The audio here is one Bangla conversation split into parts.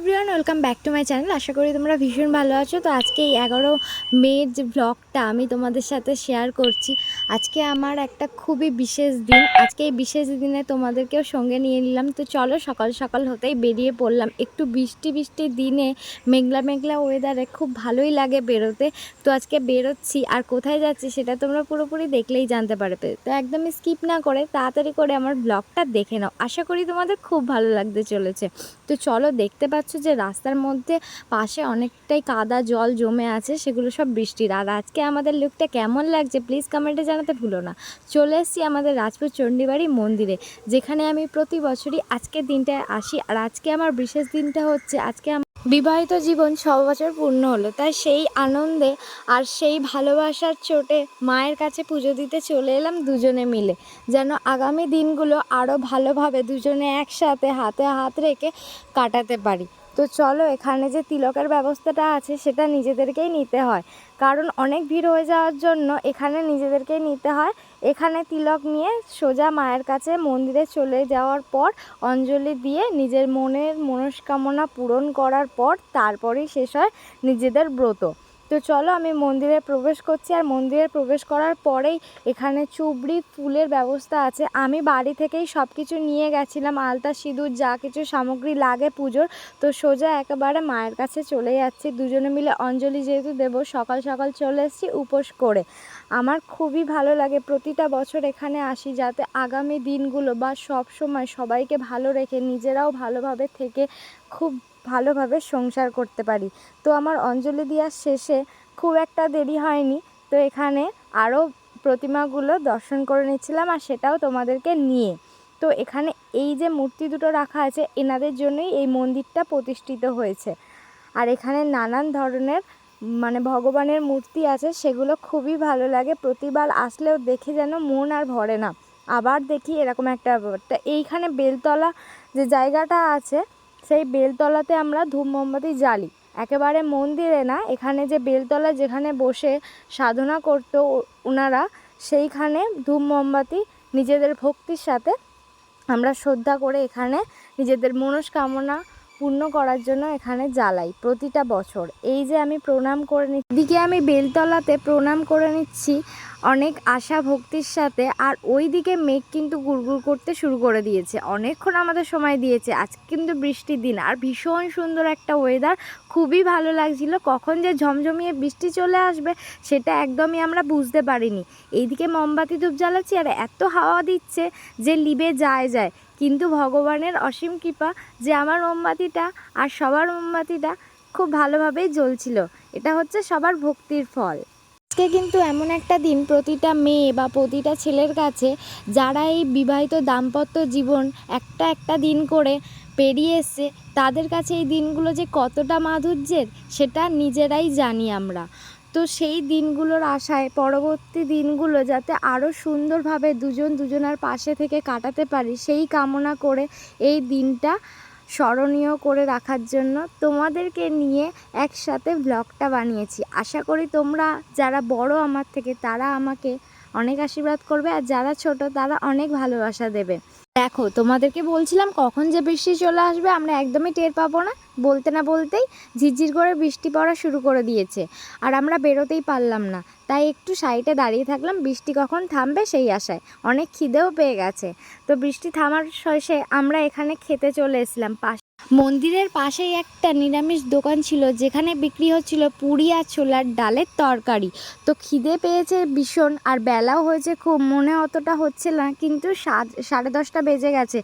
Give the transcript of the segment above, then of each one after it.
Everyone, welcome back to my channel. আশা করি তোমরা ভীষণ ভালো আছো। তো আজকে এই 11 মের যে ব্লগটা আমি তোমাদের সাথে শেয়ার করছি। আজকে আমার একটা খুবই বিশেষ দিন। আজকে এই বিশেষ দিনে তোমাদেরকেও সঙ্গে নিয়ে নিলাম। তো চলো, সকাল সকাল হতেই বেরিয়ে পড়লাম। একটু বৃষ্টি বৃষ্টির দিনে, মেঘলা মেঘলা ওয়েদারে খুব ভালোই লাগে বেরোতে। তো আজকে বেরোচ্ছি, আর কোথায় যাচ্ছি সেটা তোমরা পুরোপুরি দেখলেই জানতে পারবে। তো একদমই স্কিপ না করে তাড়াতাড়ি করে আমার ব্লগটা দেখে নাও। আশা করি তোমাদের খুব ভালো লাগতে চলেছে। তো চলো, দেখতে পাচ্ছ যে রাস্তার মধ্যে পাশে অনেকটাই কাদা জল জমে আছে, সেগুলো সব বৃষ্টির। আর আজকে আমাদের লুকটা কেমন লাগছে প্লিজ কমেন্টে জানাতে ভুলো না। চলে এসেছি আমাদের রাজপুর চণ্ডীবাড়ি মন্দিরে, যেখানে আমি প্রতি বছরই আজকের দিনটায় আসি। আর আজকে আমার বিশেষ দিনটা হচ্ছে, আজকে বিবাহিত জীবন 6 বছর পূর্ণ হলো। তাই সেই আনন্দে আর সেই ভালোবাসার চোটে মায়ের কাছে পুজো দিতে চলে এলাম দুজনে মিলে, যেন আগামী দিনগুলো আরও ভালোভাবে দুজনে একসাথে হাতে হাত রেখে কাটাতে পারি। তো চলো, এখানে যে তিলকের ব্যবস্থাটা আছে সেটা নিজেদেরকেই নিতে হয়, কারণ অনেক ভিড় হয়ে যাওয়ার জন্য এখানে নিজেদেরকেই নিতে হয়। এখানে তিলক নিয়ে সোজা মায়ের কাছে মন্দিরে চলে যাওয়ার পর অঞ্জলি দিয়ে নিজের মনের মনস্কামনা পূরণ করার পর তারপরেই শেষ হয় নিজেদের ব্রত। তো চলো, আমি মন্দিরে প্রবেশ করছি। আর মন্দিরে প্রবেশ করার পরেই এখানে চুবড়ি ফুলের ব্যবস্থা আছে। আমি বাড়ি থেকেই সব কিছু নিয়ে গেছিলাম, আলতা সিঁদুর যা কিছু সামগ্রী লাগে পুজোর। তো সোজা একেবারে মায়ের কাছে চলে যাচ্ছি, দুজনে মিলে অঞ্জলি যেহেতু দেবো। সকাল সকাল চলে এসেছি উপোস করে। আমার খুবই ভালো লাগে, প্রতিটা বছর এখানে আসি যাতে আগামী দিনগুলো বা সব সময় সবাইকে ভালো রেখে নিজেরাও ভালোভাবে থেকে খুব ভালোভাবে সংসার করতে পারি। তো আমার অঞ্জলি দেওয়ার শেষে খুব একটা দেরি হয়নি। তো এখানে আরও প্রতিমাগুলো দর্শন করে নিচ্ছিলাম, আর সেটাও তোমাদেরকে নিয়ে। তো এখানে এই যে মূর্তি দুটো রাখা আছে, এনাদের জন্যই এই মন্দিরটা প্রতিষ্ঠিত হয়েছে। আর এখানে নানান ধরনের ভগবানের মূর্তি আছে, সেগুলো খুবই ভালো লাগে। প্রতিবার আসলেও দেখে যেন মন আর ভরে না, আবার দেখি এরকম একটা ব্যাপারটা। এইখানে বেলতলা যে জায়গাটা আছে, সেই বেলতলাতে আমরা ধূপ মোমবাতি জ্বালি। একেবারে মন্দিরে না, এখানে যে বেলতলা যেখানে বসে সাধনা করতো ওনারা, সেইখানে ধূপ মোমবাতি নিজেদের ভক্তির সাথে আমরা শ্রদ্ধা করে এখানে নিজেদের মনস্কামনা পূর্ণ করার জন্য এখানে জ্বালাই প্রতিটা বছর। এই যে আমি প্রণাম করে নিচ্ছি, এদিকে আমি বেলতলাতে প্রণাম করে নিচ্ছি অনেক আশা ভক্তির সাথে। আর ওই দিকে মেঘ কিন্তু গুড়গুড় করতে শুরু করে দিয়েছে, অনেকক্ষণ আমাদের সময় দিয়েছে। আজকে কিন্তু বৃষ্টির দিন, আর ভীষণ সুন্দর একটা ওয়েদার, খুবই ভালো লাগছিল। কখন যে ঝমঝমিয়ে বৃষ্টি চলে আসবে সেটা একদমই আমরা বুঝতে পারিনি। এইদিকে মোমবাতি ধূপ জ্বালাচ্ছি, আর এত হাওয়া দিচ্ছে যে লিবে যায়। কিন্তু ভগবানের অসীম কৃপা যে আমার মোমবাতিটা আর সবার মোমবাতিটা খুব ভালোভাবেই জ্বলছিল। এটা হচ্ছে সবার ভক্তির ফল। আজকে কিন্তু এমন একটা দিন, প্রতিটা মেয়ে বা প্রতিটা ছেলের কাছে, যারা এই বিবাহিত দাম্পত্য জীবন একটা একটা দিন করে পেরিয়ে এসছে, তাদের কাছে এই দিনগুলো যে কতটা মাধুর্যের সেটা নিজেরাই জানি আমরা। তো সেই দিনগুলোর আশায় পরবর্তী দিনগুলো যাতে আরও সুন্দরভাবে দুজন দুজনার পাশে থেকে কাটাতে পারি, সেই কামনা করে এই দিনটা স্মরণীয় করে রাখার জন্য তোমাদেরকে নিয়ে একসাথে ব্লগটা বানিয়েছি। আশা করি তোমরা যারা বড় আমার থেকে তারা আমাকে অনেক আশীর্বাদ করবে, আর যারা ছোট তারা অনেক ভালোবাসা দেবে। দেখো, তোমাদেরকে বলছিলাম কখন যে বৃষ্টি চলে আসবে আমরা একদমই টের পাবো না। বলতে না বলতেই ঝিরঝির করে বৃষ্টি পড়া শুরু করে দিয়েছে, আর আমরা বেরোতেই পারলাম না। তাই একটু সাইডে দাঁড়িয়ে থাকলাম বৃষ্টি কখন থামবে সেই আশায়। অনেক খিদেও পেয়ে গেছে। তো বৃষ্টি থামার শেষে আমরা এখানে খেতে চলে এসেছিলাম। মন্দিরের পাশেই একটা নিরামিষ দোকান ছিল, যেখানে বিক্রি হচ্ছিল পুরি আর ছোলার ডালের তরকারি। তো খিদে পেয়েছে ভীষণ, আর বেলাও হয়েছে খুব, মনে অতটা হচ্ছে না, কিন্তু 10:30 বেজে গেছে।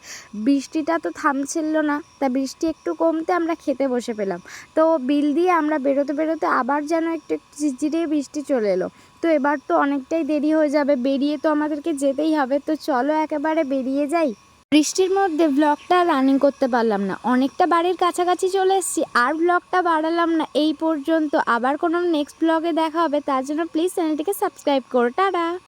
বৃষ্টিটা তো থামছিল না, তা বৃষ্টি একটু কমতে আমরা খেতে বসে পেলাম। তো বিল দিয়ে আমরা বেরোতে বেরোতে আবার যেন একটু ঝিরঝিরিয়ে বৃষ্টি চলে এলো। তো এবার তো অনেকটাই দেরি হয়ে যাবে, বেরিয়ে তো আমাদেরকে যেতেই হবে। তো চলো একেবারে বেরিয়ে যাই। বৃষ্টির মধ্যে ব্লগটা রানিং করতে পারলাম না, অনেকটা বাড়ির কাছাকাছি চলে এসেছি, আর ব্লগটা বাড়ালাম না এই পর্যন্ত। আবার কোনো নেক্সট ব্লগে দেখা হবে, তার জন্য প্লিজ চ্যানেলটিকে সাবস্ক্রাইব করো। টাটা।